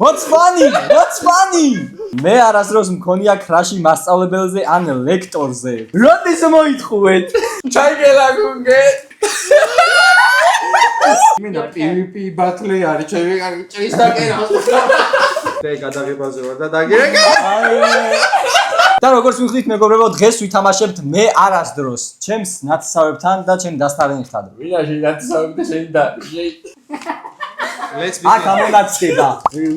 What's funny? მე არასდროს მქონია crush-ი მასწავლებელზე ან ლექტორზე. როდის მოითხოვეთ? ჩაიგელაგუნგე. მინდა PvP ბათლი არის, ჩემი კარგი ჭრის დაკერავს. მე გადაღებაზე ვარ და დაგირეკა. და როგორც მიხდით მეგობრებო, დღეს ვითამაშებთ მე არასდროს, ჩემს ნათესავებთან და ჩემ დასთან ერთად. ვინაში ნათესავებდა შენ და აქ ამონაცდება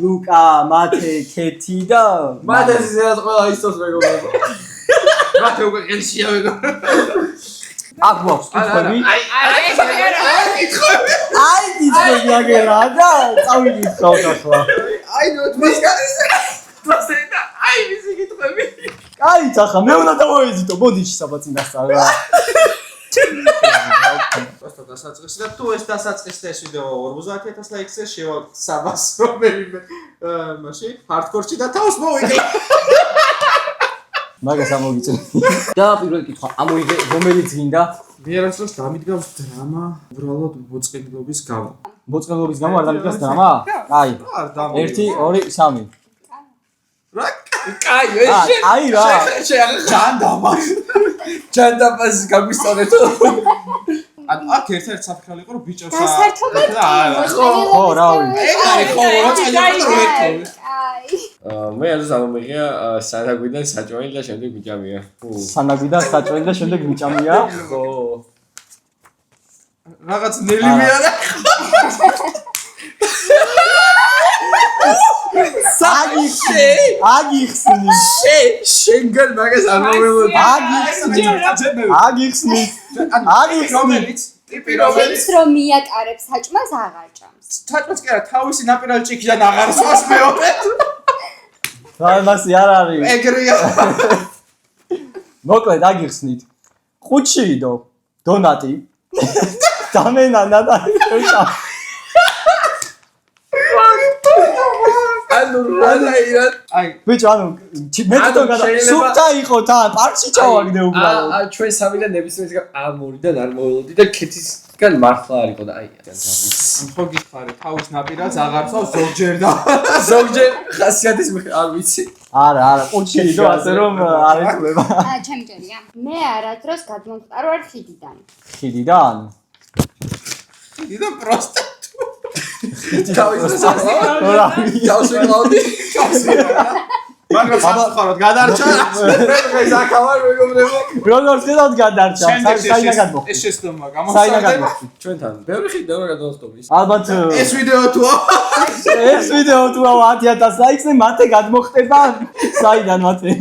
ლუკა, მათე, ქეთი და მათეს ისედაც ყველა ისწოს მეგობრებო. მათე უკვე ყელშია მეგობრებო. აქ გვაქვს კითხვები. აი კითხვები აგერა და წავიდიხავთ ახლა. აი ნოტმის გაიზე. პროსტა აი ვისი კითხვები. კაი, ახლა მე უნდა დავაიზიტო, მოდი საბაწინასწავლე. Просто დასაწყისი და თუ ეს დასაწყისი ეს ვიდეო 50000 ლაიქზე შევა 300 რომელიმე მაშინ ჰარდკორში და თავს მოვიგე. მაგას ამოვიწე. და პირველი კითხვა, ამოიღე რომელიც გინდა? მე არასდროს დამიდგავს დრამა უბრალოდ მოწყენილობის გამო. მოწყენილობის გამო არ დამიდგას დრამა? კაი. 1 2 3 რა? კაი, აი რა. ჯანდაბას გაგვისწორეთ. აქ ერთ-ერთი საფრთხე იყო რომ ბიჭებს ხო, რავი. ეგ არის ხო, მოწყენილი. მე არის ამომიღია სანაგვიდან საჭმელი და შემდეგ მიჭამია. სანაგვიდან საჭმელი და შემდეგ მიჭამია? ხო. რაღაც ნელი მე არა. აგიხსნი. შენგან მაგას არ მომევლო. აგიხსნი. რომელიც ტიპი რომელიც რომ მიატარებს საჭმელს აღარ ჭამს. საჭმელს კი არა თავისი ნაპირალი ჭიქიდან აღარ სვას მეორე. თამასი არ არის. ეგრეა. მოკლედ აგიხსნით. ყუჩიდო დონატი. დამენანა და ეჭა. ანუ რა აი ბიჭო ანუ მე თვითონ სულთა იყო თან პარკში ჩავაგდე უბრალოდ. ჩვენ სამიდან ნებისმიერ ამორიდან არ მოველოდი და ქეთისგან მართლა არ იყო და აი ხო გითხარი თავის ნაპირას აღარ სვავს ზოგჯერ და ზოგჯერ ხასიათის არ ვიცი. არა, ყუჩიდო ასე რომ არ ეთქება. ჩემი ჭერია. მე არადროს გადმოვყარო არ ხიდიდან. ხიდიდან? იდა პროსტა თავის თავში ყავდი მაგრამ სამხაროდ გადარჩა ეს ახალ მეგობრებო როგორ ხედავთ გადარჩა საიდან გადმოხდი ეს შეცდომა საიდან გადმოხდი ჩვენთან ბევრი ხიდა რა გადავხტობის ალბათ ეს ვიდეო თუა 10000 ლაიქზე მათე გადმოხდება საიდან მათე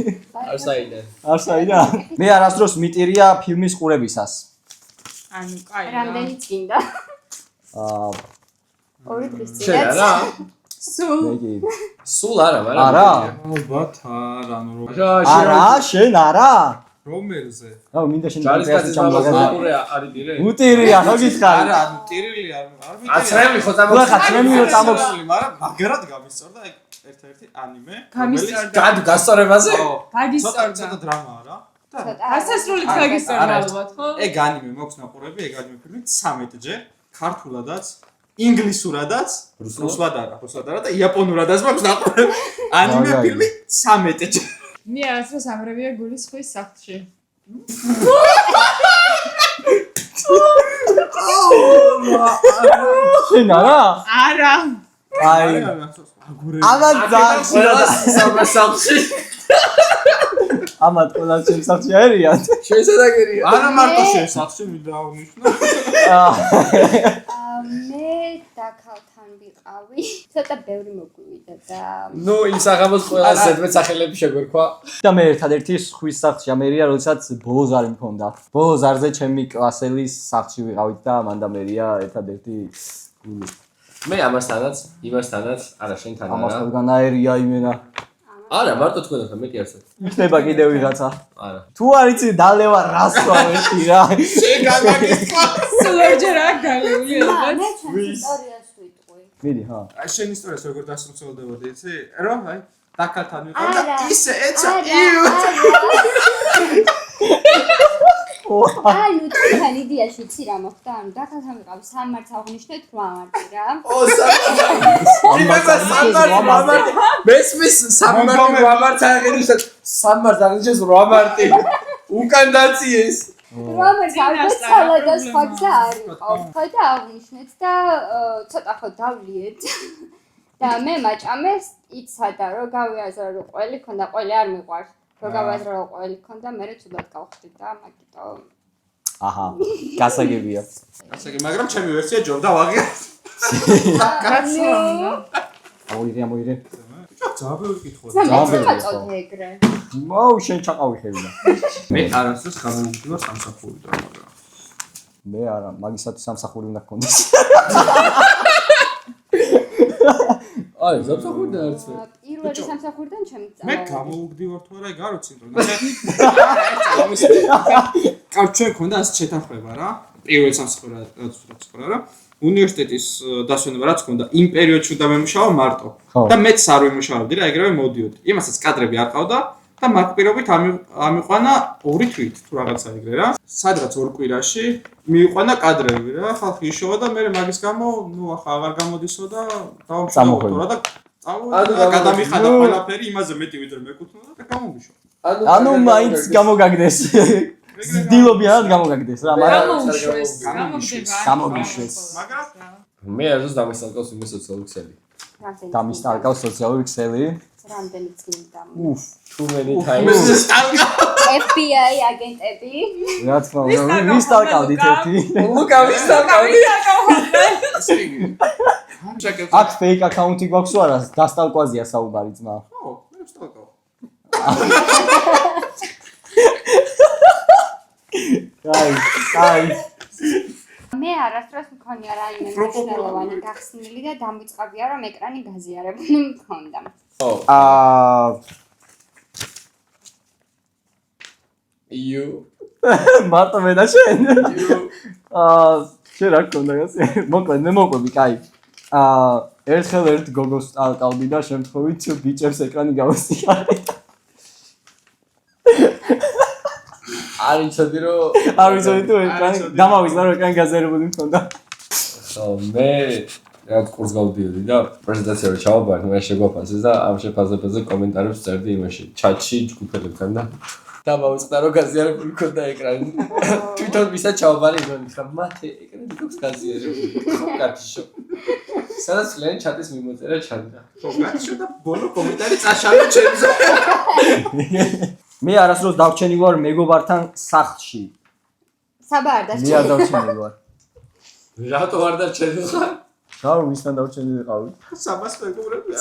არ საიდან მე არასდროს მიტირია ფილმის ყურებისას ანუ კაი რამდენიც გინდა? 2 წლის წინ. შენ რა სულ არა მაგრამ არა ალბათ არა ანუ არა შენ არა რომელზე რა მინდა შენ ჯარისკაცის მაღაზია არის ტირე უტირია ხო გითხარი არა ანუ ტირილი არ აცრემი ხო წამოხსნილი მაგრამ მაგრად გამისწორდა ეგ ერთ-ერთი ანიმე გასწორებაზე ცოტა დრამა არა გასასრულით გაგისწორდა ალბათ ხო? ეგ ანიმე მოქვს ნაყურები ეგ ანიმე ფილმი 13-ჯერ ქართულადაც ინგლისურადაც რუსულად და იაპონურადაც მაქვს ნაყურები ანიმე ფილმი 13-ჯერ მე არასდროს ამრევია გულის ხვის სახლში. შენ არა არა. აი ამათ სახლში ამათ ყველა სახლში არიან შესაძაგერია არა მარტო შენ სახლში მიდაავნიშნო მე დაქალთან ვიყავი. ცოტა ბევრი მოგვივიდა და ნუ იმ საღამოს ყველაზე ზედმეტ სახელები შეგვერქვა და მე ერთადერთი ხვის სახლში ამერია როდესაც ბოლოზარი მქონდა ბოლოზარზე ჩემი კლასელის სახლში ვიყავით და მან და მერია ერთადერთი გული მე ამასთანაც იმასთანაც არა შენთან არა ამასთან აერია იმენა არა მარტო თქვენთან მეტი არც იქნება კიდევ ვიღაცა არა თუ არ იცი დალევა რას ვამეთი რა შენ გამაგისკვა სულერჯერ აქ გალეული მე ალბათ. ჩემს ისტორიას ვიტყვი. მიდი ხა აი შენ ისტორიას როგორ დასრულდებოდი იცი რომ აი დაკალთან ვიყავ და ისე ეცა ანუ თან იდეაში იცი რა მოხდა? ანუ დაქალთან ვიყავი 3 მარტს აღნიშნეთ 8 მარტი რა. ო მესმის 3 მარტი 8 მარტს აღინიშნა 3 მარტს აღინიშნეს 8 მარტი უკან დაციეს რომელი სალადას ფაქზე არ იყო. ხო და აღნიშნეთ და ცოტა ხო დავლიეთ. და მე მაჭამეს იცადა რომ გავიაზრო რომ ყველი ქონდა, ყველი არ მიყვარს. რომ გავაზრო რომ ყველი ქონდა, მე ცუდად გავხდი და მაგიტო. აჰა, გასაგებია. ასე მაგრამ ჩემი ვერსია ჯობდა ვაღია. მოირე. ძაბები ვკითხო. ძაბები ეგრე. მოუ შენ ჩაყავი ხევიდა. მე არასდროს გამოვიდნენ სამსახურიდან, მაგრამ მე არა, მაგისათვის სამსახური უნდა გქონდეს. აი, სამსახურიდან არც მე. პირველი სამსახურიდან ჩემი მე გამოვგდივარ თუ არა, გაროცი რომ კარ ჩვენ ქონდა ასე შეთანხმება რა. პირველი სამსახური რა. უნივერსიტეტის დასვენება რაც ქონდა, იმ პერიოდში უნდა მემუშაო მარტო. და მეც არ ვიმუშავებდი რა, ეგრევე მოდიოდი. იმასაც კადრები არ ყავდა და მაგ პირობით ამიყვანა 2 თვით თუ რაღაცა ეგრე რა. სადღაც 2 კვირაში მიიყვანა კადრები რა, ხალხი იშოვა და მე მაგის გამო, ნუ ახლა აღარ გამოდისო და დავამშვიდობ რა და გადამიხადა ყველაფერი იმაზე მეტი ვიდრე მეკუთვნოდა და გამომიშვა. ანუ მაინც გამოგაგდეს. დილობიანად გამოგაგდეს რა, მაგრამ გამომიშვეს. მაგრამ მე არც დამისალკავს იმ სოციალური ქსელი. დამისალკავს სოციალური ქსელი. რამდენი წლიდა. უფ, too many times. FBI აგენტები. რა თქმა უნდა, ვისტალკავდით ერთი. ლუკა ვისტალკავდი. აქ fake account-ი გვაქვს არა, დასტალკვაზია საუბარი ძმა. ხო, მე ვსტალკავ. აი. მე არასდროს მქონია რაიმე მნიშვნელოვანი გახსნილი და დამიწყებია რომ ეკრანი გაზიარებული მქონდა. You მარტო მე და შენ. შენ რა გქონდა გასი? მოკლედ მე მოყვები, კაი. ერთხელ ერთ გოგოს სტალკავდი და შემთხვევით ბიჭებს ეკრანი გავასწიარი. არ იცოდი რომ არ ვიცოდი თუ ეკრანი გამავიზნა რომ ეკრანი გაზიარებული მქონდა. ხო, მე რაც კურსს გავდიოდი და პრეზენტაცია რო ჩავაბარდი, მე შეგვაფასეს და ამ შეფასებაზე კომენტარებს წერდი იმაში, ჩატში ჯგუფელებთან და დავაუწყდა რომ გაზიარებული მქონდა ეკრანი. თვითონ ვისაც ჩავაბარი რომ ხა მათე ეკრანი გქონს გაზიარებული. ხო, კაცო. სადაც ლენ ჩატის მიმოწერა ჩანდა. ხო, კაცო და ბოლო კომენტარი წაშალე ჩემზე. მე არასდროს დავჩენილი ვარ მეგობართან სახლში. საბა არ და მე არ დავჩენილი ვარ. რატო არ დარჩენილ ხარ? რა ვისთან დავჩენილი ყავი? საბას მეგობრებია.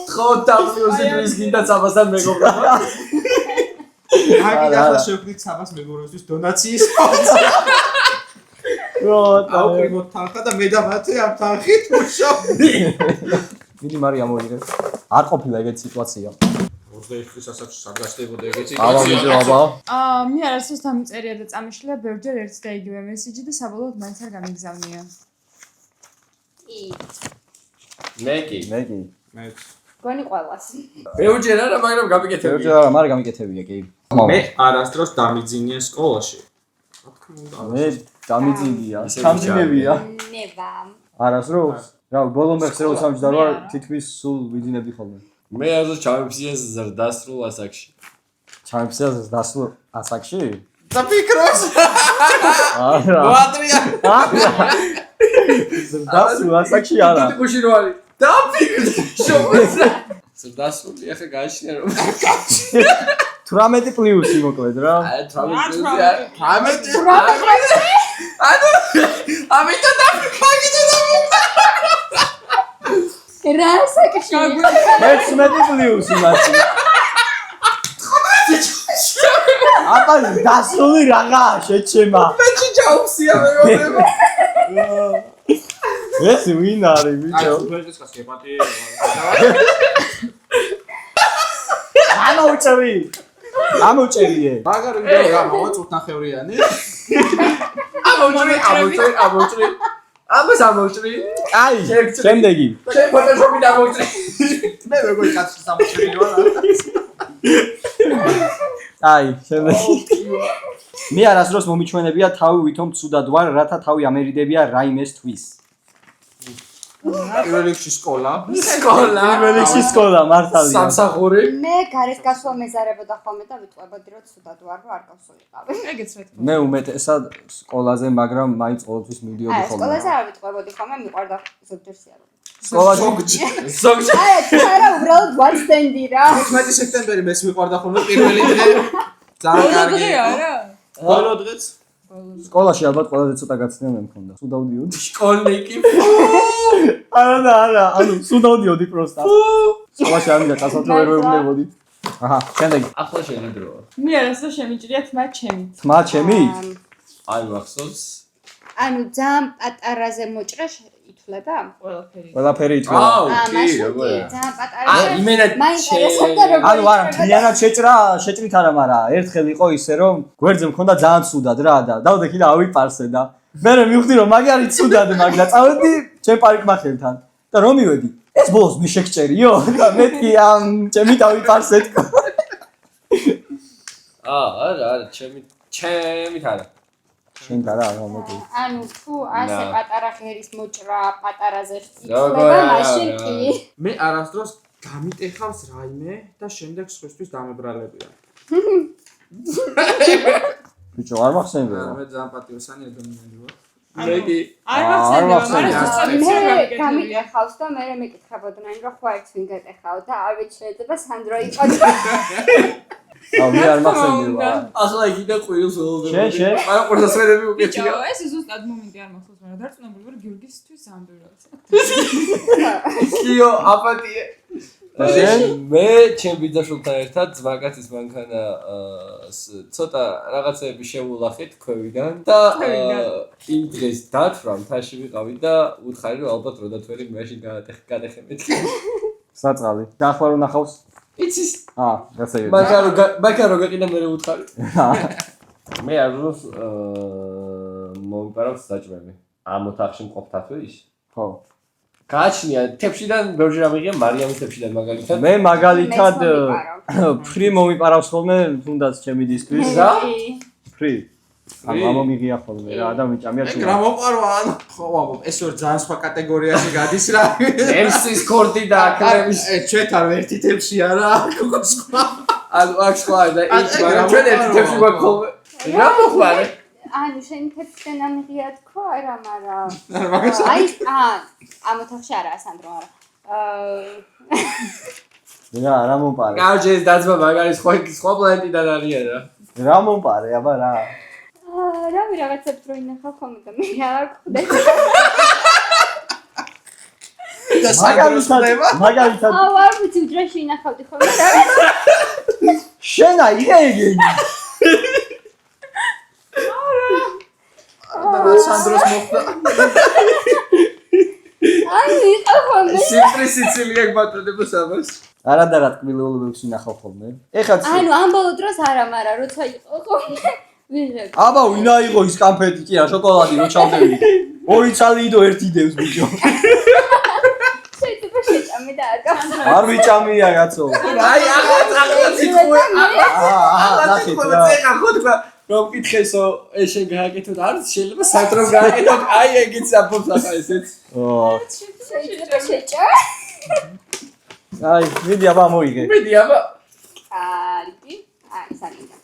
ხო, WC-ის გინდა საბასთან მეგობრობა. აი, ახლა შევქმნით საბას მეგობრებისთვის დონაციის ფონდს. აუკრიბოთ თანხა და მე და მათე ამ თანხით მუშაობდი. დიდი მარია მოიგე. არ ყოფილა ეგეთი სიტუაცია. 21 წელსაც არ გასწრებოდა ეგეთი აბა ვიძო აბა. მე არასდროს დამიწერია და წამიშლია ბევრჯერ ერთი და იგივე მესიჯი და საბოლოოდ მაინც არ გამიგზავნია. მეგი. მე გონი ყველას. ბევრჯერ არა, მაგრამ გამიკეთებია. ბევრჯერ არა, მაგრამ გამიკეთებია კი. მე არასდროს დამიძინია სკოლაში. რა თქმა უნდა. მე დამიძინია. ჩამძინებია. ნევა. არასდროს? რა, ბოლო მეხს რო სამჯდარ ვარ, თითქმის სულ ვიძინებდი ხოლმე. მე არასდროს ჩავიფიქრე ზრდასრულ ასაკში. ჩამიფიქრე ზრდასრულ ასაკში? და ფიქრობს. არა. მოატრია. ზრდასრულ ასაკში არა. ტიპში რო არის. დაფიქრე შოუზე. ზრდასრული ახლა გააჩნია რომ 18 პლუსი მოკლედ რა. აი 18 ანუ ამიტომ დაფიქრე რა საკში? 11 პლუსი მათი. აბა დასრული რაღაა შეჩემა. მე ჩაუსია მეგობრებო. ეს ვინ არის ბიჭო? ბერგეს კასკეპატი. ამოჭერიე. მაგარი რა მოვაწუთ ნახევრიანი. ამოჭრი. ამას ამოჭრი. აი, შემდეგი. შენ ფოტოშოპი დამოჭრი. მე როგორი კაცი სამოჭრილი ვარ. აი, შემდეგი. მე არასდროს მომიჩვენებია თავი ვითომ ცუდად ვარ, რათა თავი ამერიდებია რაიმეს თვის. პირველ რიგში სკოლა. პირველი სკოლა მართალია. სამსახური. მე გარეთ გასვლა მეზარებოდა ხოლმე და ვიტყვებოდი რომ ცუდად ვარ რომ არ გავსულიყავი. ეგეც რა თქმა მე უმეტესად სკოლაზე, მაგრამ მაინც ყოველთვის მიდიოდი აი, ხოლმე. სკოლაზე არ ვიტყვებოდი ხოლმე, მიყვარდა ზოგჯერ სიარული. სკოლაში ზოგჯერ აი, არა, უბრალოდ ვაცდენდი რა. 15 სექტემბერი მეს მიყვარდა ხოლმე პირველი დღე. ძალიან კარგი. დღე არა? ბოლო დღეც. სკოლაში ალბათ ყველაზე ცოტა გაცნია მე მქონდა. სულ დავდიოდი. შკოლნიკი. არა, ანუ სულ დავდიოდი პროსტა. სკოლაში არ მინდა წასვლა ვერ ვეუბნებოდი. აჰა, შემდეგი. ახლა შენი დროა. მე არასდროს შემიჭრია თმა ჩემი. თმა ჩემი? არ მახსოვს. ანუ ძალიან პატარაზე მოჭრა ითვლება? ყველაფერი. ყველაფერი ითქვა. კი, როგორია. ძალიან აა, პატარაზე. იმენად მაინტერესებდა როგორ ანუ არა, მთლიანად შეჭრით არა, მაგრამ ერთხელ იყო ისე რომ გვერდზე მქონდა ძალიან ცუდად რა და დავდექი და ავიპარსე და მე მივხვდი რომ მაგარი ცუდად მაგ და წავედი ჩემ პარიკმახელთან და რომ მივედი ეს ბოლოს მე შეგჭერიო და მეთქი ამ ჩემი დავიპარსე თქო. არა, ჩემი არა. შენ და რა მომედი. ანუ თუ ასე პატარა ღერის მოჭრა პატარაზე როგორია, ითვლება, მაშინ კი. მე არასდროს გამიტეხავს რაიმე და შემდეგ სხვისთვის დამებრალებია. ბიჭო არ მახსენდება. მე ძალიან პატიოსანი ადამიანი ვარ. მე კი არ მახსენდება, მაგრამ მე სწორედ გამიტეხავს და მე მეკითხებოდნენ რომ ხო ერთ ვინ გეტეხავ და არ ვიცი შეიძლება სანდრო იყო. აუ მე არ მახსენდება. ახლა იქიდან ყვილს ველოდები. შენ? მაგრამ ყურსასმენები ბიჭო, უკეთია. ეს ზუსტად მომენტი არ მახსოვს, მაგრამ დარწმუნებული ვარ გიორგისთვის ამდენ რაღაცა. კიო, აპატია. შენ? მე ჩემ ბიძაშვილთან ერთად ძმაკაცის მანქანა ცოტა რაღაცეები შევულახეთ ქვევიდან და იმ დღეს დათვრა მთაში ვიყავით და უთხარი რომ ალბათ რო დათვერი მაშინ გადახემეთ. საწყალი. დაახლა რომ ნახავს? იცის გასაგები. მაგა რო გაყიდა მე უთხარი. მე აროს მომპარავს საჭმელი. ამ ოთახში მყოფთათვე ის? ხო. გააჩნია თეფშიდან ბევრი რამე ღია მარიამის თეფშიდან მაგალითად. მე მაგალითად ფრი მომიპარავს ხოლმე თუნდაც ჩემი დისკვის რა? ფრი. ანუ მომიღია ხოლმე რა და მიჭამია ეგ რა მოყარვა ანუ ხო ვამბობ ეს ორ ძალიან სხვა კატეგორიაში გადის რა. MC-ის კორდი და აკრემის ჩვენთან ერთი თემში არა გოგო სხვა. ანუ აქ სხვა და იქ მაგრამ ჩვენ ერთი თემში გვაქვს ხოლმე. რა მოხარე? ანუ შენ თეფშენ ამიღია თქო არა მაგრამ არა მაგას აი ამ ოთახში არაა სანდრო არა. რა მომპარე? გაუჯეს დაძმა მაგარი სხვა პლანეტიდან არიან რა. რა მომპარე აბა რა? რავი რაღაცებს რო ინახავ ხოლმე და მე არ ხვდე. და სანდროს ხდება. მაგალითად არ ვიცი უჯრაში ინახავდი ხოლმე რა. შენ აიგენი. და სანდროს მოხდა. აი იყო ხოლმე. სიმპრი სიცილია გვატონებს ამას. არა და რა ტკბილულობებს ინახავ ხოლმე. ეხლა ანუ ამ ბოლო დროს არა, მაგრამ როცა იყო ხოლმე ვიღებ. აბა ვინ აიღო ის კანფეტი კი რა შოკოლადი რო ჩავდები. ორი ცალიდო ერთი დევს ბიჭო. შეიძლება შეჭამე და არ გავხსნა. არ ვიჭამია კაცო. აი ახლა ციკუე. ნახეთ რა. ეხა ხო თქვა რომ კითხესო ეს შენ გააკეთოთ არის შეიძლება სანტრო გააკეთოთ აი ეგეც აბობს ახლა ესეც. შეიძლება შეჭამე. აი მიდი აბა მოიგე. მიდი აბა კარგი. აი სანიდა.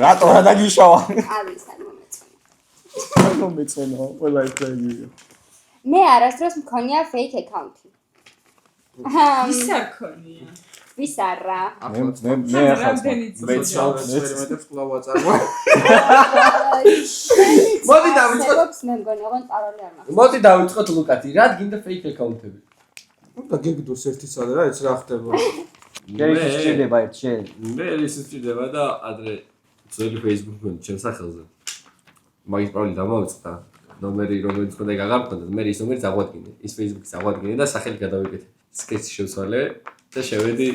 რატო რა დაგიშავა? არის არ მომეწონა. რომ მეწონა ყველა ისაა. მე არასდროს მქონია fake account-ი. ის არ ქონია. ვის არა? მე ახლა მეც ექსპერიმენტებს კვლავ ვაწარმო. მოდი დავიწყოთ. მე მგონი ოღონდ პაროლი არ მაქვს. მოდი დავიწყოთ ლუკათი რა გინდა fake account-ები და გეგდოს ერთი წადა რა ეს რა ხდება. გერის შეიძლება ერთ შენ. მე ის ვჭირდება და ადრე ძველი Facebook მქონდა ჩემს სახელზე მაგის პაროლი დამავიწყდა ნომერი რომელიც მქონდა გაგარკვეთა მე ის ნომერი წაღვადგინე ის Facebook-ის წაღვადგინე და სახელი გადავიკეთე სკეჩი შევცვალე და შევედი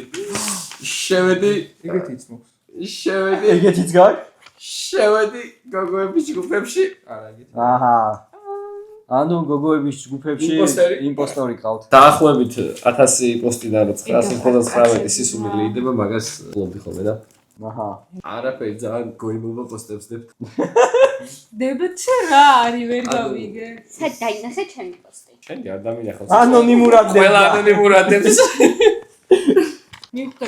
ეგეთიც მოხს. ეგეთიც გაქვს? შევედი გოგოების ჯგუფებში არა ეგეთი. აჰა. ანუ გოგოების ჯგუფებში იმპოსტორი ყავთ. დაახლოებით 1000 პოსტიდან 999 სისხლი იდება მაგას ვფლობდი ხოლმე და აჰა. არაფერი ძალიან გოიმობა პოსტებს დებთ დებთ რა არის ვერ გავიგე. სად დაინახე ჩემი პოსტი? შენ არ დამინახავს. ანონიმურად ყველა ანონიმურად დებს.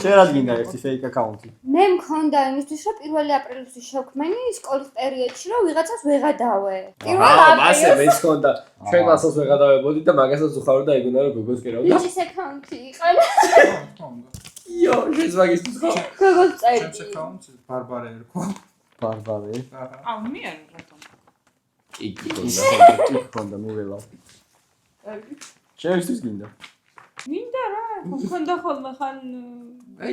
შენ რა გინდა ერთი fake account-ი? მე მქონდა იმისთვის რომ 1 აპრილისთვის შევქმენი სკოლის პერიოდში რომ ვიღაცას ვეღადავე. 1 ასე აპრილს მეც ხონდა. ჩვენ მასოს ვეღადავებოდი და მაგასაც უხარო და ეგონა რომ გოგოს კერავდა. ბიჭის account-ი იყანა. იო, ეს მაგისტრის ხო? გოგოს წერდი. ჩემს account-ს ბარბარე ერქვა. ბარბარე. აუ მე არ რატომ. კი, ხონდა მიველა. შევისთვის გინდა. მინდა რა, ხონდა ხოლმე ხან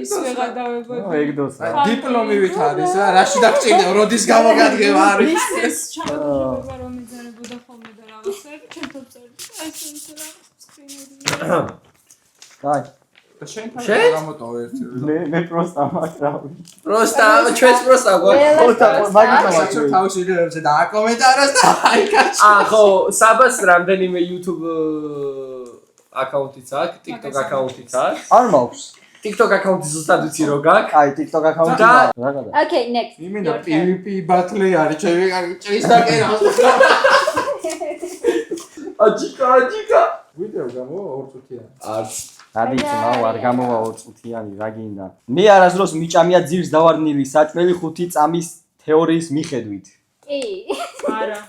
ის ვეღადავებოდი. ეგ დოსა. დიპლომივით არის რა, რაში დაგჭირდა, როდის გამოგადგება არის. ის ჩამოგვიდება რომ ეძანებოდა ხოლმე და რაღაცები, ჩემთან წერდი. აი ეს რა სკრინერი. კაი. და შენ თან შენ? გამოტოვე ერთი. მე პროსტა მაკრავი. პროსტა, ჩვენს პროსტა გვაქვს. მაგიტო თავში ვიდეოებზე დააკომენტაროს და აი კაცო. ხო, საბას რამდენიმე YouTube აკაუნტიც აქვს, TikTok აკაუნტიც აქვს. არ მაქვს. TikTok აკაუნტი ზუსტად ვიცი რო გაქვს. აი TikTok account-ი და- რა გადა? Okay, next. იმინა PvP battle არის, ჩემი კარგი ჭრის და კერავს. აჯიკა. ვიდეო გამოვა 2 წუთიანი. არც. გადიცი მაო არ გამოვა 2 წუთიანი რა გინდა. მე არასდროს მიჭამია ძირს დავარნილი საჭმელი 5 წამის თეორიის მიხედვით. კი. არა.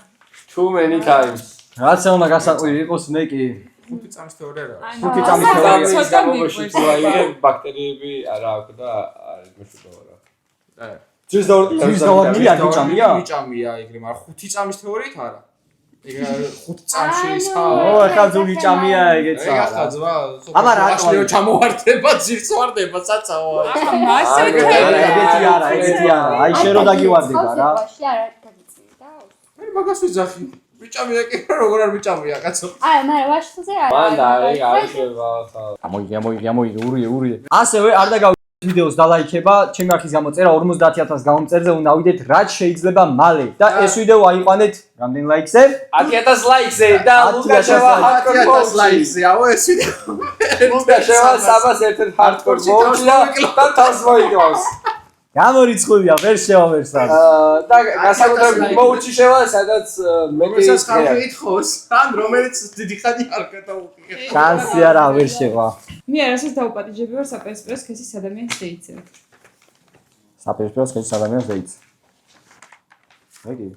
Too many times. რაც უნდა გასაკვირი იყოს მე კი 5 წამის თეორია რა. ხუთი წამის თეორია. ის გამომოში ვაიგე ბაქტერიები არა აქვს და არ მეშუქო რა. ძირს დავარნილი არ მიჭამია? მიჭამია ეგრე, მაგრამ 5 წამის თეორიით არა. ეგ 5 წამში ისა. ო ახლა ზოგი ჭამია ეგეც ეგ არა. ახაძვა. აბა რატო? ჩამოვარდება, ძირს ვარდება, საწაო. მასე ეგეთი არა, ეგეთი არა. აი შენ რო დაგივარდება რა. ხალხში არა გაგიწევდა. მე მაგას ვიძახი. მიჭამია კი როგორ არ მიჭამია, კაცო. აი, მაგრამ ვაშხზე არა. მანდა აი არ შევა ხა. ამოიგე, ურიე. ასევე არ დაგავიწყდეთ ვიდეოს დალაიქება, ჩემი არხის გამოწერა 50000 გამომწერზე უნდა ავიდეთ რაც შეიძლება მალე და ეს ვიდეო აიყვანეთ რამდენ ლაიქზე? 10000 ლაიქზე და ლუკაშევა ჰარდკორ 10000 ლაიქზე, აუ ეს ვიდეო. ლუკაშევა საბას ერთ-ერთ ჰარდკორ მოუჭდა და თავს მოიგავს. გამორიცხულია, ვერ შევავერსად. და გასაკუთრებით მოუჭი შევა, სადაც მეტი რომელსაც ხალხი ითხოს, ან რომელიც დიდი ხანი არ გადაუყია. შანსი არა ვერ შევა. მე არასდროს დაუპატიჟები ვარ საპერსპეროს ქესის ადამიანს შეიცებ. საპერსპეროს ქესის ადამიანს დაიც. მეგი.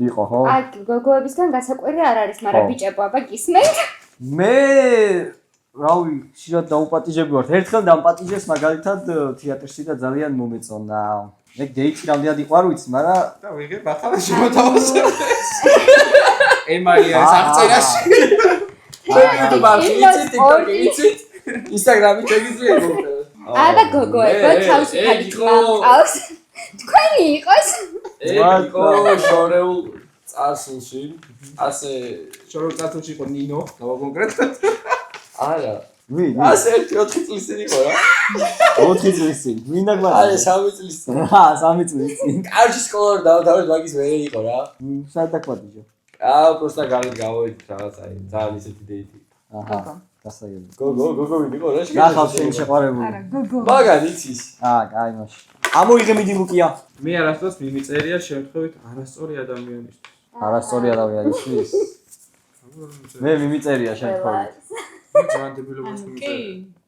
იყო ხო? აი, გოგოებისგან გასაკვირი არ არის, მაგრამ ბიჭებო, აბა გისმენთ? მე რავი, შეიძლება დაუპატიჟები ვარ. ერთხელ დამპატიჟეს მაგალითად თეატრში და ძალიან მომეწონა. მე დეითი რამდენად იყო არ ვიცი, მაგრამ და ვიღებ ახლა შემოთავაზებ. ემაია ეს აღწერაში. YouTube არხი იცით, TikTok-ი იცით, Instagram-ი შეგიძლია გქონდეს. აბა გოგოებო, თავისუფალი მყავს. თქვენი იყოს? იყო შორეულ წარსულში, ასე შორეულ წარსულში იყო ნინო, დავა კონკრეტულად. არა. ვინ? ასე 4 წლის წინ იყო რა. 4 წლის წინ. მინდა აი გვარი. 3 წლის წინ. 3 წლის წინ. კარში სკოლა რომ დავთავრეთ მაგის მე იყო რა. სად დაგპატიჟო? პროსტა გარეთ გავიდით რაღაც აი ძალიან ისეთი დეითი. აჰა. გასაგები. გოგო ვინ იყო რა? ნახავს შენ შეყვარებული. არა, გოგო. მაგან იცის. კაი მაშინ. ამოიღე მიდი ლუკია. მე არასდროს მიმიწერია შემთხვევით არასწორი ადამიანისთვის. არასწორი ადამიანისთვის. მე მიმიწერია შემთხვევით. ძალიან დებილობას კი. მიმიწერია.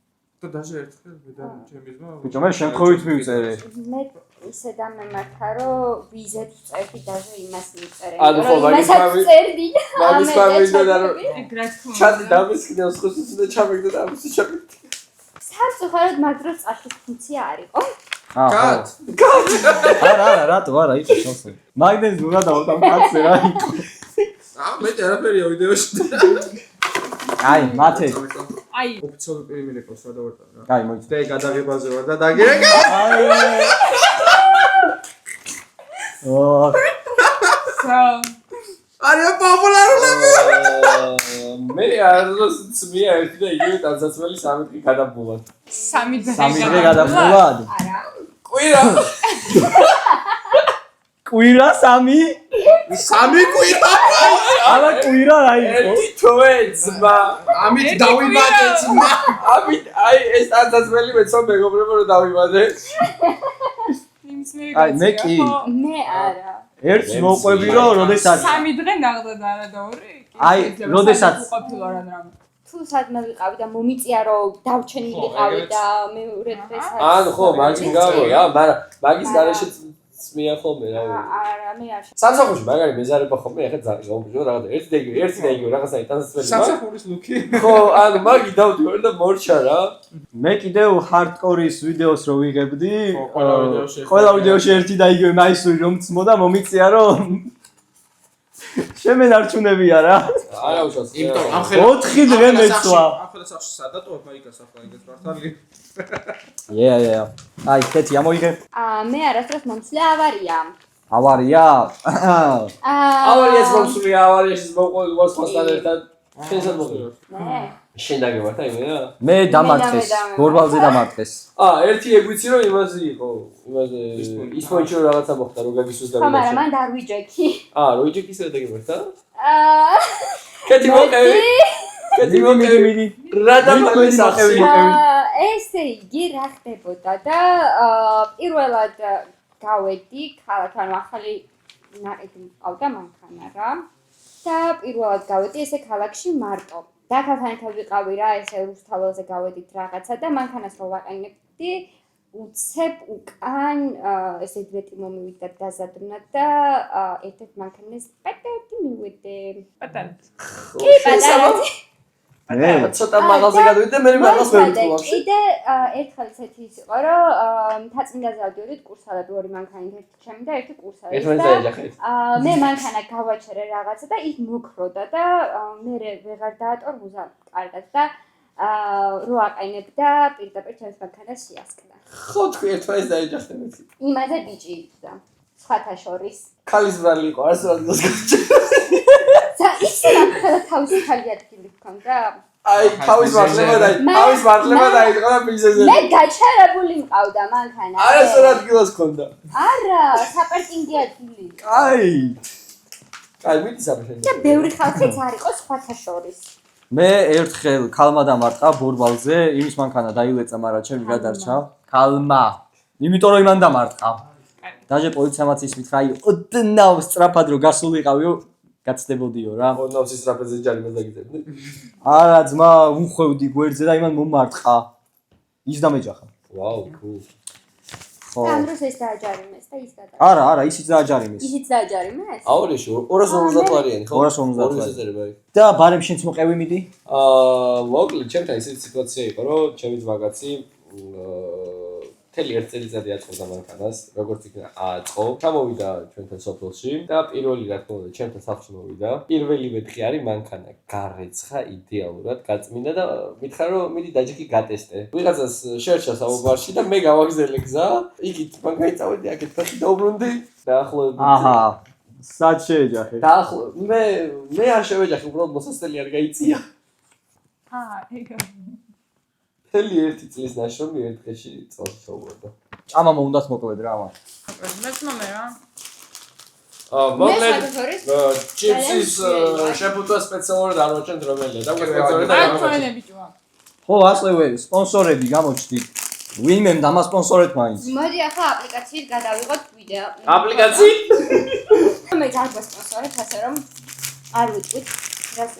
და даже ერთხელ მე და ჩემი ძმა ბიჭო მე შემთხვევით მივწერე. მე ისე დამემართა, რომ ვიზეთ წერდი даже იმას მიწერე. ანუ ხო, მაგის მამი- წერდი. მაგის მამიდა რომ ეგ რა თქმა უნდა. ჩატი დამისხნევს ხოსის და ჩამეგდა და ამის ჩამეგდა. სამწუხაროდ მაგრამ წაშლის ფუნქცია არისო. კაც. არა, რატო არა იყო შოსე. მაგდენს უნდა დავუტან კაცზე რა იყო. მე არაფერია ვიდეოში. აი, მათე. აი, ოფიციალური პირველი ყავს რა დავარტყა რა. კაი, მოიწ. და გადაღებაზე ვარ და დაგირეკა. აი. ო, სა არის პოპულარულები. მე არასდროს ძმია ერთი და იგივე ტანსაცმელი 3 დღე გადაბულა. 3 3 დღე გადაგულად. არა. კვირა. კვირა 3? 3 კვირა. არა კვირა რა იყო? ერთი თვე ძმა. ამით დავიბადე ძმა. ამით აი ეს ტანსაცმელი მეცო მეგობრებო რომ დავიბადე. ნებისმიერი აი, მე კაცია, კი. ხო? მე არა. ერთს მოყვები რომ როდესაც სამი დღე ნახდა და არა და ორი. აი, როდესაც ყოფილა რა რამე. თუ სადმე ვიყავი და მომიწია რომ დავჩენილი ვიყავი და მეორე დღეს ან ხო, მაგის გამო რა, მაგრამ მაგის გარეშე წმია ხოლმე რა. არა, მე არ სამსახურში მაგარი მეზარება ხოლმე, ახლა ძალიან გამომიჯო რაღაცა ერთი და იგივე რაღაცა იტანსწრები. სამსახურის ლუკი. ხო, ანუ მაგი დავდივარ და მორჩა რა. მე კიდევ hardcore-ის ვიდეოს რო ვიღებდი, ყველა ვიდეოში ყველა ვიდეოში ერთი და იგივე მაისური რომ წმოდა მომიწია რომ შემენარჩუნებია რა. არა უშავს. იმიტომ ამ 4 დღე მეცვა. ამ ხელა სახში სადატოვებ მაიკას ახლა იგეთ მართალი. Yeah. აი, ხეთი ამოიღე. მე არასდროს მომსვლე ავარია. ავარია. ავარიას მომსვლია, ავარიაში მოყვები მოსთან ერთად. შენსაც მოყვები. მე შენ დაგებართა იმენა? მე დამარცხეს, გორბალზე დამარცხეს. ერთი ეგვიცი რომ იმაზე იყო, იმაზე ის პოინტში რომ რაღაცა მოხდა, რომ გაგისვეს და ხომ არა, მან დარვიჯექი. როიჯექის და დაგებართა? აა კეთი მოყევი. კეთი მოყევი. მიდი. რა დამარცხეს ახევი. ესე იგი რა ხდებოდა და პირველად გავედი ქალაქთან ახალი ნაკეთი მყავდა მანქანა რა და პირველად გავედი ესე ქალაქში მარტო და ქალაქთან ერთად ვიყავი რა ესე რუსთაველზე გავედით რაღაცა და მანქანას რო ვაყენებდი უცებ უკან ესე დვეტი მომივიდა დაზადნა და ერთ-ერთ მანქანას პატარდი მივედე კი პატარდი მე ცოტა მაღალზე გადავიდე და მე მაგას ვერ ვთვლავს. კიდე ერთხელ ისეთი ის იყო, რომ თაწმინდაზე ავდიოდით კურსალები ორი მანქანით, ერთი ჩემი და ერთი კურსალის. ერთმანეთს დაეჯახეთ. მე მანქანა გავაჩერე რაღაცა და ის მოკროდა და მე ვეღარ დაატოვ გუზა კარგად და რო აყენებდა პირდაპირ ჩემს მანქანას შეასკდა. ხო თქვი ერთმანეთს დაეჯახეთ. იმაზე ბიჭი იდგა. სხვათა შორის. ქალის ბრალი იყო, არც რა დღეს გაჩერდა. ისე რა თავისი ხალი ადგილი ჰქონდა. აი, თავის მართლება დაიწყო და ბიზნესზე. მე გაჩერებული მყავდა მანქანა. არასწორ ადგილას ჰქონდა. არა, საპარკინგი ადგილი. აი, აი, მიდი საფაშენ. და ბევრი ხალხიც არ იყო სხვათა შორის. მე ერთხელ ქალმა დამარტყა ბორბალზე, იმის მანქანა დაილეცა, მაგრამ ჩემი გადარჩა. ქალმა. იმიტომ რომ იმან დამარტყა. დაჟე პოლიციამაც ის მითხრა, აი, ოდნავ სწრაფად რო გასულიყავიო, გაცდებოდიო რა. ოდნავ სისწრაფეზე ჯარიმას დაგიწერდი. არა, ძმა, უხვევდი გვერდზე და იმან მომარტყა. ის დამეჯახა. ვაუ, cool. ხო. ამ დროს ეს დააჯარიმეს და ის გადაა. არა, ისიც დააჯარიმეს. ისიც დააჯარიმეს? აურეში 250 ლარიანი ხო? 250 ლარი. წერება. და ბარემ შენც მოყევი მიდი? მოკლედ, ჩემთან ისეთი სიტუაცია იყო, რომ ჩემი ძმაკაცი მთელი 1 წელიწადი აწყობდა მანქანას, როგორც იქნა აწყო. ჩამოვიდა ჩვენთან სოფელში და პირველი რა თქმა უნდა ჩემთან სახლში მოვიდა. პირველივე დღე არის მანქანა გარეცხა იდეალურად, გაწმინდა და მითხარ რომ მიდი დაჯექი გატესტე. ვიღაცას შეერჩა საუბარში და მე გავაგზელე გზა. იგით მანქანა წავედი აქეთ ფეხი დაუბრუნდი. დაახლოებით. აჰა. სად შეეჯახე? დაახლოებით მე არ შევეჯახე, უბრალოდ მოსასწრელი არ გაიწია. ეგა. მთელი 1 წლის ნაშრომი ერთ დღეში წელს ჩაუბრუნდა. ჭამა მომდათ მოკლედ რა ამან. მეც მომე რა. მოკლედ ჩიპსის შეფუთვა სპეციალურად არ მოჩვენთ რომელია და სპეციალურად არ აი მოჩვენთ. თქვენი ბიჭო. ხო, ასევე სპონსორები გამოჩნდით. ვინმემ დამასპონსორეთ მაინც. მოდი ახლა აპლიკაციით გადავიღოთ ვიდეო. აპლიკაციით? მე გასპონსორებ ასე რომ არ ვიტყვით რას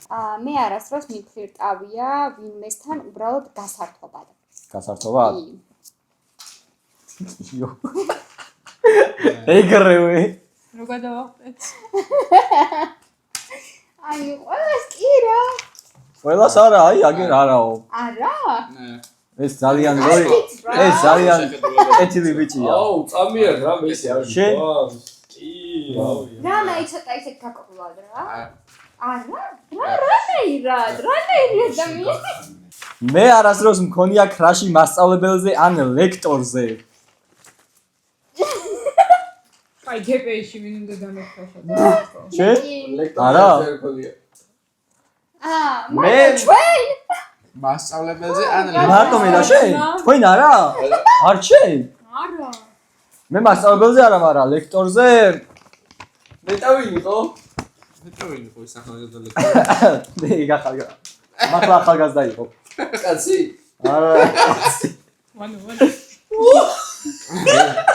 მე არასდროს მიფლირტავია ვინმესთან უბრალოდ გასართობად. გასართობად? იო. ეგრევე. რო გადავახტეთ. აი, ყველას კი რა. ყველას არა, აი, აგერ არაო. არა? ეს ძალიან როი. ეს ძალიან კეთილი ბიჭია. აუ, წამიერ რა მე ისე არ შენ? კი, აუ. რა მე ცოტა ისე გაკოვლად რა? არა? რანაირად ადამიანი. მე არასდროს მქონია ქრაში მასწავლებელზე ან ლექტორზე. აი გპ-ში ვინ უნდა დამეხშა. შენ? ლექტორი არა. ვერ ქონია. მე ჩვენ მასწავლებელზე ან მარტო მე და შენ? თქვენ არა? არ შენ? არა. მე მასწავლებელზე არა, მაგრამ ლექტორზე მეტავინი ხო? მეტოვინი ხო ის ახალგაზრდა ლექტორი. მე გახალგა. მართლა ახალგაზრდა იყო. კაცი? არა. ვანო.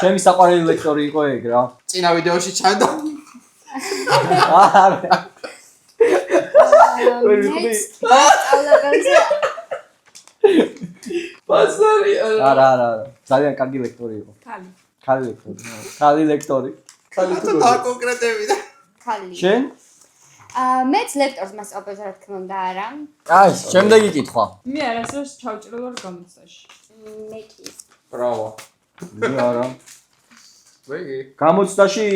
ჩემი საყვარელი ლექტორი იყო ეგ რა. წინა ვიდეოში ჩანდა. პასარი არა. ძალიან კარგი ლექტორი იყო. ქალი ლექტორი. თუ დაკონკრეტებდა. შენ? მეც ლექტორს მასწავლებელს რა თქმა უნდა არა. აი, შემდეგი კითხვა. მე არასდროს ჩავჭრე ვარ გამოცდაში. მე კი. ბრავო. არა. ვეგი. გამოცდაში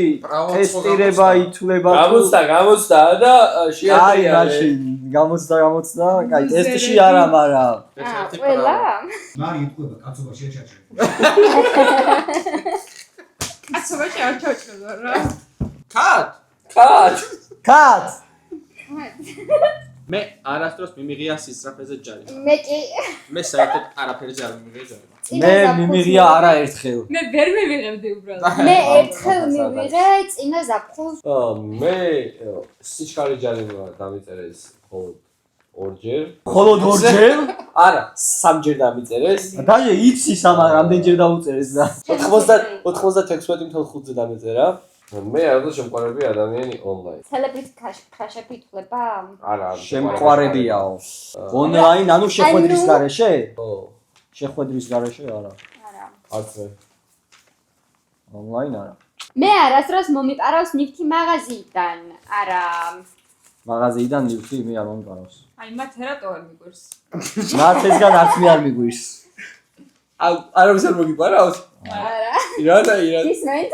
ტესტირება ითვლება. გამოცდა და აი, შეატრია. მაშინ გამოცდა. კაი, ტესტში არა, მაგრამ ყველა? მარი იტყვება კაცობაში შეჭრე. კაცობაში არ ჩავჭრე ვარ რა. კაც. მე არასდროს მიმიღია სისწრაფეზე ჯარი. მე კი. მე საერთოდ არაფერზე არ მიმიღია ჯარი. მე მიმიღია არა ერთხელ. მე ვერ მივიღებდი უბრალოდ. მე ერთხელ მივიღე წინა ზაფხულს. მე სიჩქარე ჯარი დამიწერეს ორჯერ. მხოლოდ ორჯერ? არა, სამჯერ დამიწერეს. დაჟე იცი სამა რამდენჯერ დაუწერეს და 96.5-ზე დამიწერა. მე არადო შემყარები ადამიანი ონლაინ. ცელებრიტ ქაშები ითვლება? არა, შემყარებიაო. ონლაინ, ანუ შეხვედრის გარეშე? ო, შეხვედრის გარეშე არა. არა. არც მე. ონლაინ არა. მე არასდროს მომიპარავს ნივთი მაღაზიიდან. არა. მაღაზიიდან ნივთი მე არ მომყარავს. აი მათ რატო არ მიგვერს? ნაცესგან არც მე არ მიგვირს. არავის არ მოგიპარავს? არა. ირადა. ისმენთ?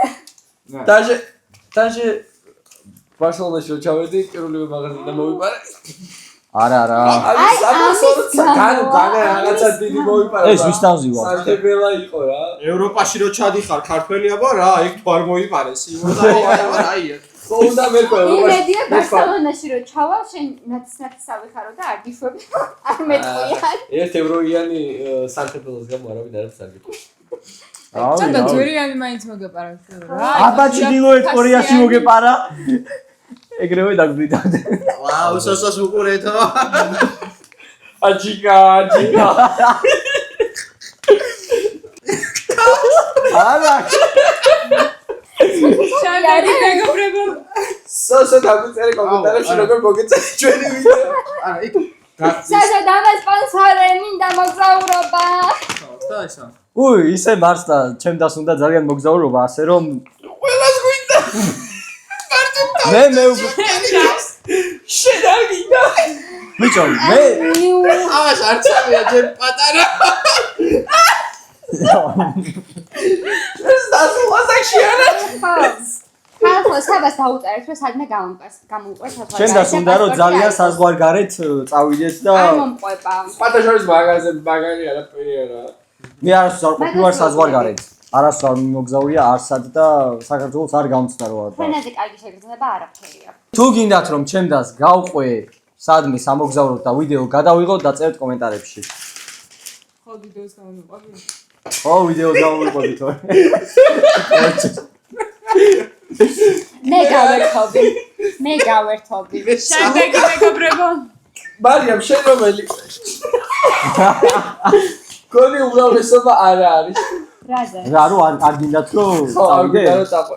დაჟე ბარსელონაში ჩავედი, პირველივე მაღაზიიდან მომიპარა. არა. აი, ამის გამო. რაღაცა დიდი მომიპარა. ეს ვის თავზივა? სამშებელა იყო რა. ევროპაში რო ჩადიხარ ქართველიაბა რა, იქ თუ არ მოიპარეს. აი. ხოდა მე იმედია ბარსელონაში რო ჩავალ, შენ ნაცნაცავი ხარო და არ გიშვები. არ მეტყვიან. 1 ევროიანი სამშებელოს გამო არავინ არ აღსარგებია. ცოტა ძვირიანი მაინც მოგეპარავს რა. აბა ჩრდილოეთ კორეაში მოგეპარა. ეგრევე დაგვიდა. ვაუ, სოსოს უყურეთო. აჯიკა. არა. შავი მეგობრებო. სოსო დამწერე კომენტარებში როგორ მოგეწეს ჩვენი ვიდეო. არა, იქ საერთოდ ამას სპონსორი მინდა მოგზაურობა. და ესა. უი, ისე მარსდა, ჩემ დასუნდა ძალიან მოგზაურობა, ასე რომ ყველას გვინდა. მე შენ არ გინდა? ბიჭო, მე ამას არ წავია ჯერ პატარა. ეს დასულასაკში არა. ხალხო საბას დაუწერეთ რომ სადმე გამომყვეს საზღვარი. ჩემ დასუნდა რომ ძალიან საზღვარგარეთ წავიდეთ და არ მომყვება. პატაშორის მაგარი არაფერი არა. მე არასდროს არ ყოფილვარ საზღვარგარეთ. არასდროს არ მოგზაურია არსად და საქართველოს არ გამწდა რო არ და. ფენაზე კარგი შეგრძნება არაფერია. თუ გინდათ რომ ჩემ დას გავყვე სადმე სამოგზაუროთ და ვიდეო გადავიღოთ და წერეთ კომენტარებში. ხო ვიდეოს გამომიყვები. ხო ვიდეო გავუყურებთ. მე გავერთობი. შემდეგი მეგობრებო. მარიამ შენ რომელი? გონი უმრავლესობა არა არის. რაზე? რა რო არ გინდათ რომ ხო, არ გინდა რომ წავიდე? წაყვე.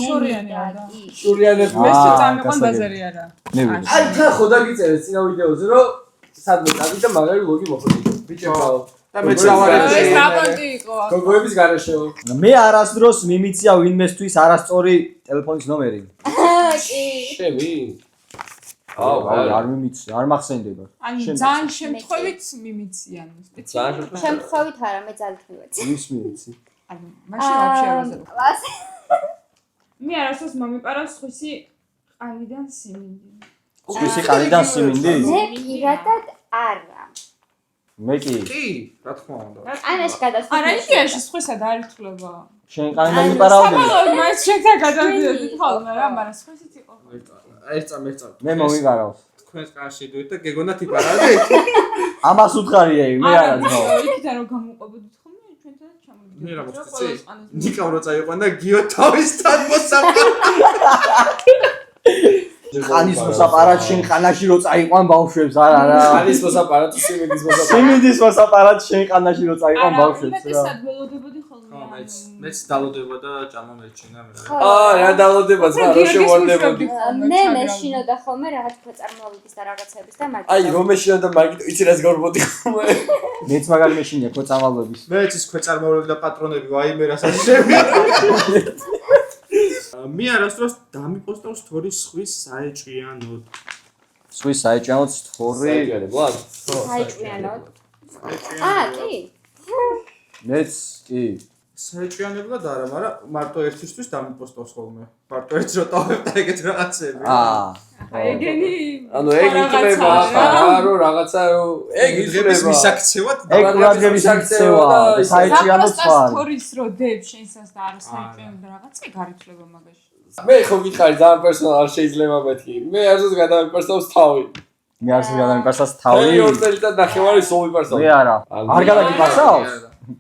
შორიანი არა. შურიანები მე აა, წამიყვან გასაგები. ბაზარი არა. მე ვიდეო. აი თან ხოდა გიწერეთ წინა ვიდეოზე რომ სადმე წადი და მაგარი ლოგი მოხდი. ბიჭებო. და მე წავარები. ეს რაპორტი იყო. გოგოების გარეშეო. მე არასდროს მიმიცია ვინმესთვის არასწორი ტელეფონის ნომერი. კი. შევი. არ მიმიცი, არ მახსენდება. ანუ შენ ძალიან შემთხვევით მიმიციან სპეციალურად. შემთხვევით არა, მე ძალთმივეც. ვის მიმიცი? ანუ მაშინ ვაფშე არ ვაზარ. კლასი. მე არასდროს მომიპარავს ხისი ყანიდან სიმინდი. სხვისი ყანიდან სიმინდი? მე პირადად არა. მე კი. კი, რა თქმა უნდა. ანაში გადასვლა. არა იდეაში სხვისა და არ ითვლება. შენ ყანიდან მიპარავდი? საბოლოოდ მაინც შენთან გადავიდოდი ხოლმე რა, მაგრამ სხვისით იყო. ერწა. მე მომიპარავს. თქვენს კარში დუით და გეგონათ იპარაზე. ამას უთხარია მე არა ძმაო. იქიდან რომ გამოყვებოდით ხოლმე ჩვენთან ჩამოვიდეთ. მე რა მოხდა? ნიკამ რო წაიყვან და გიო თავისთან მოსაპარად. ყანის მოსაპარად შენ ყანაში რო წაიყვან ბავშვებს არა რა. არის მოსაპარატო სიმინდის მოსაპარატო. სიმინდის მოსაპარად შენ ყანაში რო წაიყვან არა, ბავშვებს უმეტესად ველოდებოდი ხოლმე. მეც დალოდება და ჭამა მეჩინა მე. რა დალოდება ზღა რო შევარდებოდი. მე მეშინოდა ხოლმე რაღაც ქვეწარმავლობის და რაღაცების და მაგის. აი რომ მეშინოდა მაგით იცი რას გავბოდი ხოლმე. მეც მაგარი მეშინია ქვეწარმავლობის. მეც ის ქვეწარმავლები და პატრონები ვაიმე რასაც შევიდა. მე არასდროს დამიპოსტავ სტორის ხვის საეჭვიანოდ. სვის საეჭვიანოდ სტორი. საეჭვიანებლად? საეჭვიანოდ. კი. მეც კი. საეჭვიანებლად არა, მაგრამ მარტო ერთისთვის დამიპოსტავს ხოლმე. მარტო ერთს რო ტოვებ და ეგეთ რაღაცები. ეგენი ანუ ეგ იწლება ხა რო რაღაცა ეგ იწლების იწლება. მისაქცევად ეგ ყურადღების აქცევა და საეჭვიანოდ სხვა. სტორის რო დებ შენსას და არა საეჭვიანოდ რაღაცა გარიცლება მაგაში. მე ხო გითხარი ძალიან პერსონალ შეიძლება მეთქი. მე არც გადავიპარსავს თავი. მე არც გადამიპარსავს თავი. მე 2 წელიწად ნახევარი სულ ვიპარსავ. მე არა. არ გადაგიპარსავს?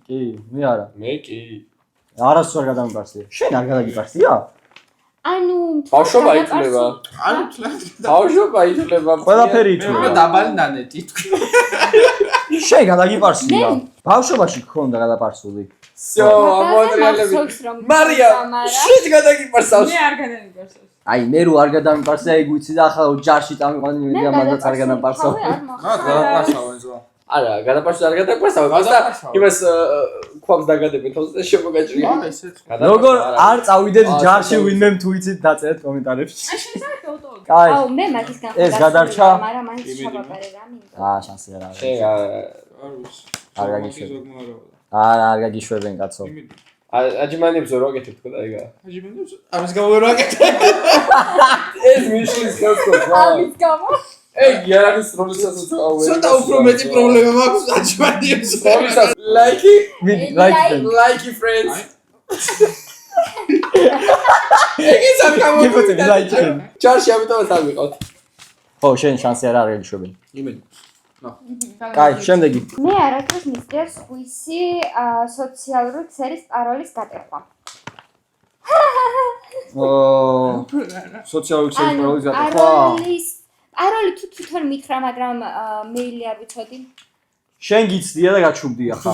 კი, მე არა. მე კი. არასდროს არ გადამიპარსია. შენ არ გადაგიპარსია? ანუ ბავშვობა ითვლება. ანუ ბავშვობა ითვლება. ყველაფერი მე ითვლება. დაბალი ნანეტი თქვი. შენ გადაგიპარსია. ბავშვობაში გქონდა გადაპარსული. всё, ამოატრიალები. მარია, შენ გადაგიპარსავს. მე არ გადავიპარსავს. აი, მე რო არ გადამიპარსია, ეგ ვიცი და ახლა ჯარში წამიყვანი მე და მანდაც არ გადამპარსავ. გადაპარსავენ ზო. არა, გადაპარსავ არ გადაპარსავ, მაგრამ იმას ქვაბს დაგადები თავს და შემოგაჭრია. ესეც. როგორ არ წავიდეთ ჯარში ვინმე თუ იცით დაწერეთ კომენტარებში. აი შეიძლება ოტო. კაი. აუ მე მაგისგან ეს გადარჩა? მაგრამ მაინც შევაბარე რა მინდა. შანსი არ არის. შენ არ ვიცი. არ გაგიშვები. არა. არ გაგიშვებენ კაცო. აჯიმანებს რო აკეთებ თქო და ეგა. აჯიბენებს ამის გამო რო აკეთე. ეს მიშლის ხელს ამის გამო ეგ იარაღის როლისას უწავე. ცოტა უფრო მეტი პრობლემა მაქვს აჯიბენებს. როლისას ლაიკი, ლაიქი. ლაიკი ფრენდს. ეგეც არ გიფოთები გამოვიდა. ლაიქი. ჯარში ამიტომაც არ ვიყავთ. ხო, შენ შანსი არ არის გიშვებენ. იმედი. კაი, შემდეგი. მე არასდროს მისდევს ხույსი სოციალური ქსელის პაროლის გატეხვა. სოციალური ქსელის პროლის გატეხვა. პაროლი თუ თვითონ მითხრა, მაგრამ მეილი არ ვიცოდი. შენ გიცდია და გაჩუბდია ხა.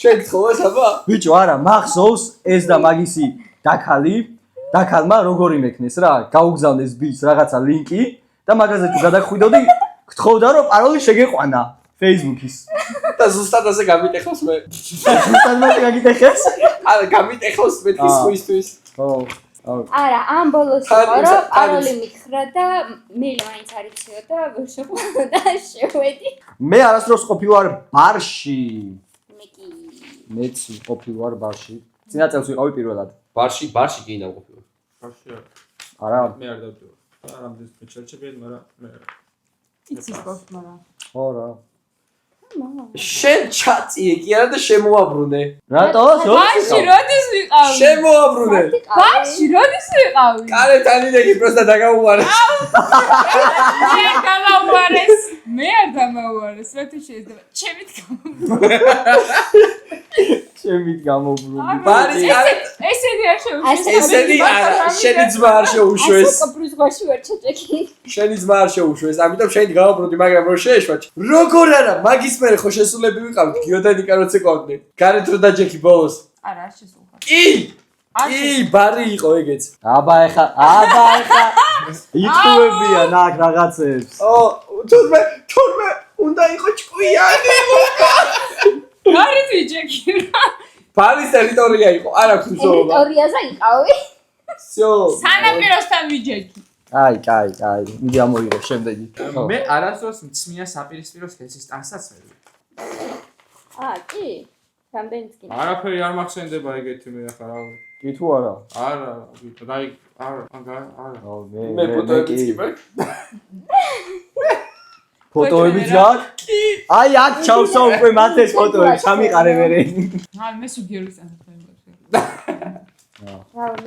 შენ გთხოვე საბა? ბიჭო, არა, მახსოვს ეს და მაგისი დაქალი, დაქალმა როგორ იმექნეს რა, გაუგზავნეს ბიჭს რაღაცა ლინკი და მაგაზე თუ გადაგხვიდოდი, გთხოვდა რომ პაროლი შეგეყვანა Facebook-ის. და ზუსტად ასე გამიტეხავს მე. ზუსტად მაგ გაგიტეხეს? არა, გამიტეხავს მეთქი სხვისთვის. ხო. არა, ამ ბოლოს იყო რომ პაროლი მითხრა და მეილი მაინც არ იციო და ვერ შეყვანა და შევედი. მე არასდროს ყოფილვარ ბარში. მე კი მეც ყოფილვარ ბარში. წინა წელს ვიყავი პირველად. ბარში კი ნავყოფილი. არა, მე არ დავდივარ. ამდენს მეჩერჩებიან, მაგრამ მე არა. იცის გავს მაგრამ. ხო რა. შენ ჩაწიე კი არა და შემოაბრუნე. რატო? ბარში როდის ვიყავი? შემოაბრუნე. ბარში როდის ვიყავი? კარეთანი დეგი პროსტა დაგაუვარე. მე არ გამაუარეს. მე არ გამაუარეს, რა თუ შეიძლება. ჩემით ჩემით გამოვბრუნდი. ბარი ესენი არ შეუშვეს. ესენი არა, შენი ძმა არ შეუშვეს. ასე კოპრის ზღვაში ვერ ჩაჭექი. შენი ძმა არ შეუშვეს, ამიტომ შენი გავაბრუნდი, მაგრამ რო შეეშვაჩ. როგორ არა, მაგის მერე ხო შესულები ვიყავთ, გიოდანიკა როცა ყვავდნენ. გარეთ რო დაჯექი ბოლოს. არა, არ შესულხარ. კი! კი, ბარი იყო ეგეც. აბა ეხა იტყუებიან აქ რაღაცებს. თურმე უნდა იყო ჭკვიანი. გარეთ ვიჯექი რა. ბარის ტერიტორია იყო, არ აქვს მნიშვნელობა. ტერიტორიაზე იყავი. всё. სანაპიროსთან ვიჯექი. კაი, მიდი ამოიღო შემდეგი. მე არასდროს მწმია საპირისპირო სქესის ტანსაც ვერ. კი. რამდენიც კი. არაფერი არ მახსენდება ეგეთი მე ახლა რა. კი თუ არა? არა, ვიტო, დაი, არა. მე ფოტოებიც კი მაქვს. ფოტოებიც გაქვს? კი. აი აქ ჩავსვა უკვე მათ ეს ფოტოები, სამიყარე მერე. მე სუგიორის ანთები.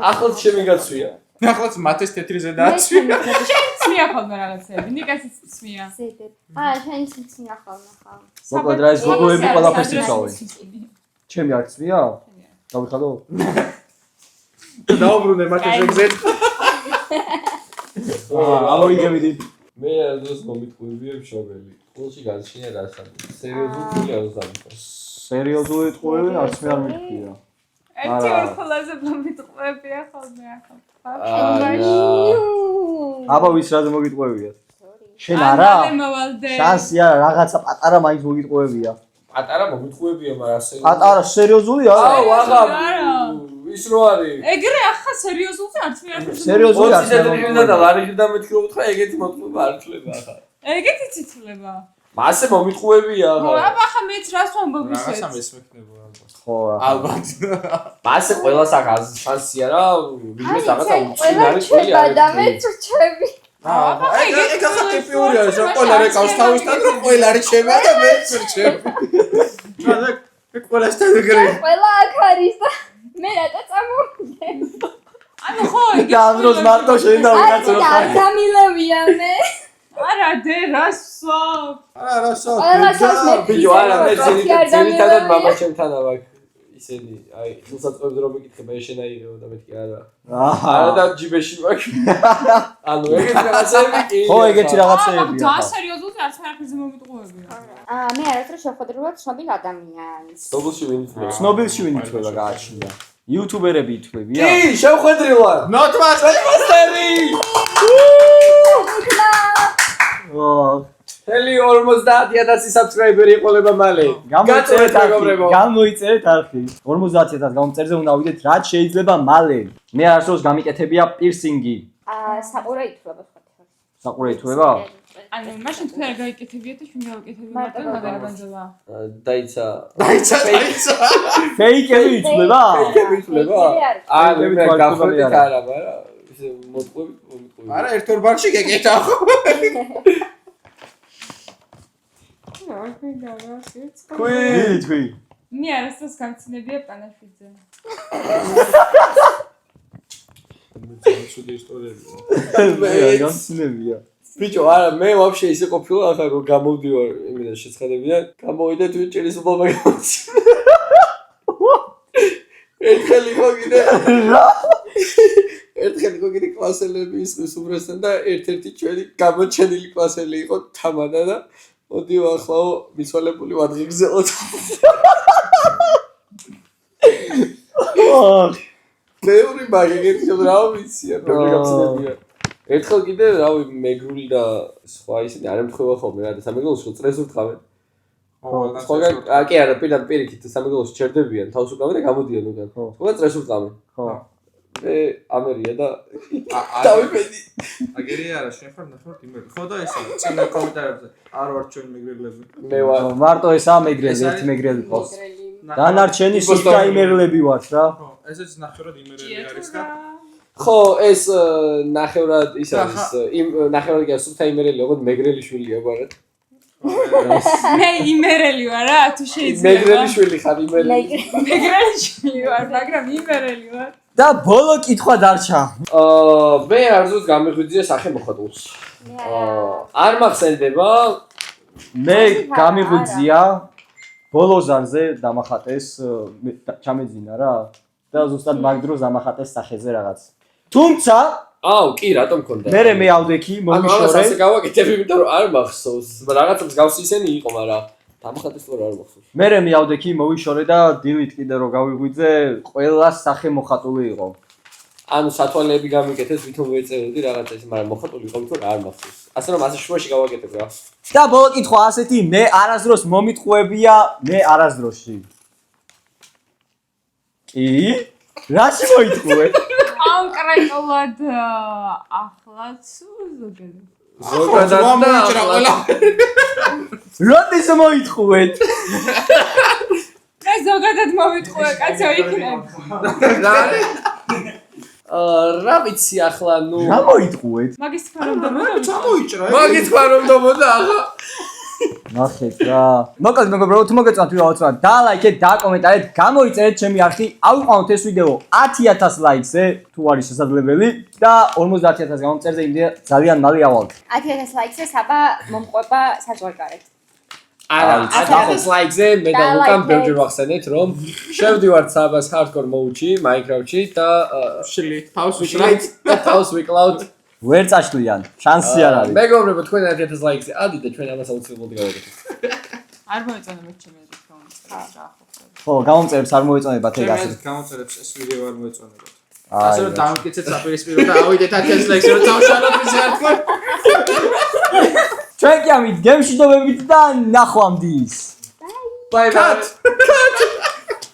ახლაც შემიგაცვია. ახლაც მათეს თეთრიზე დააცვია. შენ ცმია ხოლმე რაღაცები. ნიკასიც ცმია. ზედებ. შენ ცნია ხოლმე ხარ. მოკლედ რა ეს გოგოები ყველაფერს იცავენ. ჩემი არ ცვია? დავიხადო? დაუბრუნე მათეს ეგზეთ. ამოიგებიდი. მე ადროს მომიტყუებია მშობელი. გულში განსჩინა რასთან. სერიოზული არ ვსამხო. სერიოზული ტყუები არც მე არ მითქვია. ერთი ორ ყველაზე მომიტყვებია ხოლმე ახლა. აბა ვის რაზე მოგიტყვევიათ? შენ არა? შანსია რაღაცა პატარა მაინც მოგიტყვევია. პატარა მომიტყვებია, მაგრამ პატარა სერიოზული არა? აღარ. ის რო არის. ეგრე ახლა სერიოზულზე არც მე არ ვიცი. სერიოზული არც მე მოგიტყვევია და ლარიში და მეთქი რომ უთხრა ეგეთი მოგიტყვება არ ძლება ახლა. ეგეთი ციცლება. მასე მომიტყვებია ახლა. აბა ახლა მეც რას ვამბობ ისე. რაღაცა მესმექნება ალბათ. ხო. ალბათ. მასე ყველას აქვს შანსია რა, ვინმეს რაღაცა უჩინარი ყველა ჩება და მე წრჩები. ეგ ახლა ტიპიურია, რომ ყველა რეკავს თავისთან, რომ ყველა რჩება და მე წრჩები. ეგ ყველასთან ეგრე. ყველა აქ არის და მე რატო წამოვიდე? ანუ ხო იგი და ამ დროს მარტო შენ და ვიღაცა და არ გამილევია მე. არა დე რასო. არა, რასო. ყველას მე ბიჭო არა მე ძირითადად მამაჩემთან ავაკ ისინი აი ხელსაწყოებს რომ მეკითხება ეშენაირეო და მეთქი არა არა და ჯიბეში ვაკ ანუ ეგეთი რაღაცები კი ხო ეგეთი რაღაცეებია. და სერიოზულად არც მე არაფერზე მომიტყვევია. მე არასდროს შეხვედრებულად ცნობილ ადამიანს. დობლში ვინ იწვია ცნობილში ვინ ითვლება გააჩნია? იუთუბერები ითვლებია? კი შევხვედრილვარ Not much. მასტერი ო ჰელი 50000 subscriber-ი იყოლება მალე გამოიწერეთ არხი 50000 გამომწერზე უნდა ვიდეთ რაც შეიძლება მალე მე არასდროს გამიკეთებია პირსინგი საყურე ითვლება სხვა. საყურე ითვლება? ანუ მაშინ თქვენ არ გაიკეთებიათ და ჩვენ გავიკეთებია მარტო მაგარაბანძება. დაიცა ფეიკები ითვლება? ფეიკები ითვლება? ანუ მე გავხდით არა მაგრამ ისე მოტყვები არა ერთ ორ ბარში გეკეთა ხო? თქვი მე არასდროს გამცინებია პანაშვიძე. შუდი ისტორიები. განცნებია ბიჭო არა მე ვაფშე ისე ყოფილა ახლა რომ გამოვდივარ იმიდან შეცხადებიდან გამოვიდა Twitter-ის უბალმა გამოცი ერთხელ იყო კიდე კლასელები ისყვის უბრალოდ და ერთ-ერთი ჩვენი გამოჩენილი კლასელი იყო თამადა და მოდიო ახლაო მიცვალებული ვადღიგზელოთ მეური მაგეგეთი რომ რა ვიცი რა გამცნებია ერთხელ კიდე რავი მეგრული და სხვა ისინი არ ემთხვევა ხოლმე რა და სამეგრელოში წრეს უთყავენ სხვაგან კი არა პირიქით სამეგრელოში ჩერდებიან თავს უკავენ და გამოდიან უკან სხვაგან წრეს უთყავენ ხო მე ამერია და დავიფედი აგერია არა შენ ხარ ნახევარ იმერი ხო და ესა წინა კომენტარებზე არ ვარ ჩვენ მეგრელები მე ვარ მარტო ესაა მეგრელი ერთი მეგრელი ყავს დანარჩენი სუსტაიმერლები ვართ რა ხო ესეც ნახევრად იმერელი არის და ხო ეს ნახევრად ის არის იმ ნახევრად კი სუსტაიმერელი ოღონდ მეგრელი შვილია გვარად მე იმერელი ვარ რა თუ შეიძლება მეგრელი შვილი ხარ იმერელი მეგრელი შვილი ვარ მაგრამ იმერელი ვარ და ბოლო კითხვა დარჩა მე არ ზუსტ გამიხვიძია სახე მოხატულს არ მახსენდება მე გამიღვიძია ბოლოზარზე დამახატეს ჩამეძინა რა და ზუსტად მაგ დროს დამახატეს სახეზე რაღაც თუმცა აუ კი რატომ მქონდა მე ავდექი მომიშორე მომიშორე ასე გავაკეთებ იმიტომ რომ არ მახსოვს რაღაცა მსგავსი ისენი იყო მაგრამ დამახატეს თუ არ მახსოვს მე ავდექი მომიშორე და დილით კიდე რომ გავიღვიძე ყველა სახე მოხატული იყო ანუ სათვალეები გამიკეთეს ვითომ ვეწეროდი რაღაცა ის მაგრამ მოხატული იყო თორე არ მახსოვს ასე რომ ასე შუაში გავაკეთებ რა და ბოლო კითხვა ასეთი მე არასდროს მომიტყვევია მე არასდროსში კი რაში მოიტყვე კონკრეტულად ახლაც ზოგადად როდის მოიტყვეთ მე ზოგადად მომიტყვე კაცო იქნებ რა ვიცი ახლა ნუ რა მოიტყვეთ მაგის თქვა რომ დამოვა ჩამოიჭრა მაგით თქვა რომ დამოდა ახლა ნახეთ რა მოკლედ მეგობრებო თუ მოგეწონათ ვიდეო აუცილებლად დალაიქეთ და კომენტარეთ გამოიწერეთ ჩემი არხი ავიყვანოთ ეს ვიდეო 10000 ლაიქზე თუ არის შესაძლებელი და 50000 გამომწერზე იმდენ ძალიან მალე ავალთ 10000 ლაიქზე საბა მომყვება საზღვარგარეთ არა 10000 ლაიქზე მე და ლუკამ ბევრჯერ ვახსენეთ რომ შევდივართ საბას hardcore mode-ში Minecraft-ში და შილი თავს ვიკლავთ ვერ წაშლიან. შანსი არ არის. მეგობრებო, თქვენ 1000 ლაიქს ადით და ჩვენ ამას აუცილებლად გავაკეთებთ. არ მოეწონა მე ჩემი ელექტრონიკა რა ხო. ხო, გამომწერებს არ მოეწონებათ ეგ ასე. ჩემს გამოწერებს ეს ვიდეო არ მოეწონებათ. აი, ასე რომ დავმტკიცეთ საპირისპირო და ავიდეთ 1000 ლაიქს რომ დავშალოთ ისე არ თქვა. ჩვენ კი ამით გემშვიდობებით და ნახვამდის. Bye bye.